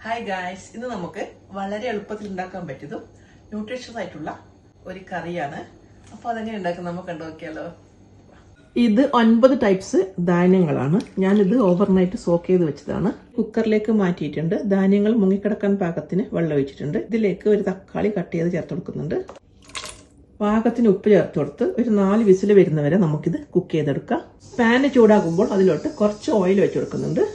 Hi guys, ഇന്ന് നമുക്ക് വളരെ എളുപ്പത്തിൽ ഉണ്ടാക്കാൻ പറ്റിയതും ന്യൂട്രീഷ്യസ് ആയിട്ടുള്ള ഒരു കറിയാണ്. അപ്പോൾ അതെങ്ങനെ ഉണ്ടാക്കുന്നത് നമുക്ക് കണ്ടു നോക്കിയാലോ. ഇത് 9 ടൈപ്സ് ധാന്യങ്ങളാണ്. ഞാനിത് ഓവർനൈറ്റ് സോക്ക് ചെയ്ത് വെച്ചതാണ്. കുക്കറിലേക്ക് മാറ്റിയിട്ടുണ്ട്. ധാന്യങ്ങൾ മുങ്ങിക്കിടക്കാൻ പാകത്തിന് വെള്ളം ഒഴിച്ചിട്ടുണ്ട്. ഇതിലേക്ക് ഒരു തക്കാളി കട്ട് ചെയ്ത് ചേർത്ത് കൊടുക്കുന്നുണ്ട്. പാകത്തിന് ഉപ്പ് ചേർത്ത് കൊടുത്ത് ഒരു 4 വിസിൽ വരുന്നവരെ നമുക്കിത് കുക്ക് ചെയ്തെടുക്കാം. പാന് ചൂടാകുമ്പോൾ അതിലോട്ട് കുറച്ച് ഓയിൽ വെച്ച് കൊടുക്കുന്നുണ്ട്.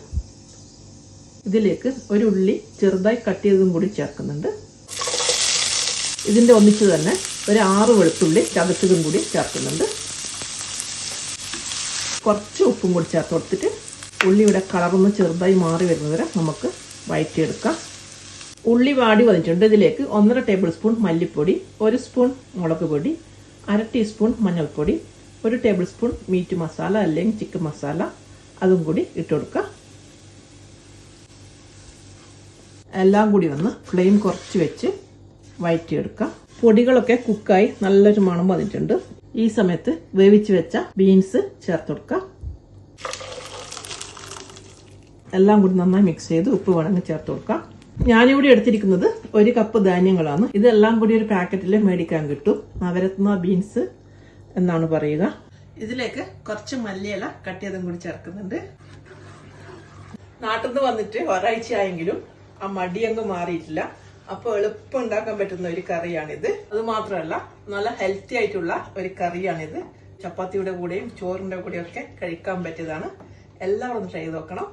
ഇതിലേക്ക് ഒരു ഉള്ളി ചെറുതായി കട്ട് ചെയ്തതും കൂടി ചേർക്കുന്നുണ്ട്. ഇതിൻ്റെ ഒന്നിച്ച് തന്നെ ഒരു 6 വെളുത്തുള്ളി ചതച്ചതും കൂടി ചേർക്കുന്നുണ്ട്. കുറച്ച് ഉപ്പും കൂടി ചേർത്ത് കൊടുത്തിട്ട് ഉള്ളിയുടെ കളറൊന്ന് ചെറുതായി മാറി വരുന്നവരെ നമുക്ക് വഴറ്റിയെടുക്കാം. ഉള്ളി വാടി വന്നിട്ടുണ്ട്. ഇതിലേക്ക് 1.5 ടേബിൾ സ്പൂൺ മല്ലിപ്പൊടി, 1 സ്പൂൺ മുളക് പൊടി, 1/2 ടീസ്പൂൺ മഞ്ഞൾപ്പൊടി, 1 ടേബിൾ സ്പൂൺ മീറ്റ് മസാല അല്ലെങ്കിൽ ചിക്കൻ മസാല അതും കൂടി ഇട്ട് കൊടുക്കാം. എല്ലാം കൂടി ഒന്ന് ഫ്ലെയിം കുറച്ച് വെച്ച് വഴറ്റിയെടുക്കാം. പൊടികളൊക്കെ കുക്കായി നല്ലൊരു മണം വന്നിട്ടുണ്ട്. ഈ സമയത്ത് വേവിച്ച് വെച്ച ബീൻസ് ചേർത്ത് കൊടുക്കാം. എല്ലാം കൂടി നന്നായി മിക്സ് ചെയ്ത് ഉപ്പ് വേണമെങ്കിൽ ചേർത്ത് കൊടുക്കാം. ഞാനിവിടെ എടുത്തിരിക്കുന്നത് 1 കപ്പ് ധാന്യങ്ങളാണ്. ഇതെല്ലാം കൂടി ഒരു പാക്കറ്റിൽ മേടിക്കാൻ കിട്ടും. നവരത്ന ബീൻസ് എന്നാണ് പറയുക. ഇതിലേക്ക് കുറച്ച് മല്ലിയില കട്ട് ചെയ്തും കൂടി ചേർക്കുന്നുണ്ട്. നാട്ടിൽ നിന്ന് വന്നിട്ട് ഒരാഴ്ചയായെങ്കിലും ആ മടിയങ്ങ് മാറിയിട്ടില്ല. അപ്പോൾ എളുപ്പം ഉണ്ടാക്കാൻ പറ്റുന്ന ഒരു കറിയാണിത്. അത് മാത്രമല്ല നല്ല ഹെൽത്തി ആയിട്ടുള്ള ഒരു കറിയാണിത്. ചപ്പാത്തിയുടെ കൂടെയും ചോറിന്റെ കൂടെയും ഒക്കെ കഴിക്കാൻ പറ്റിയതാണ്. എല്ലാവരും ട്രൈ ചെയ്ത് നോക്കണം.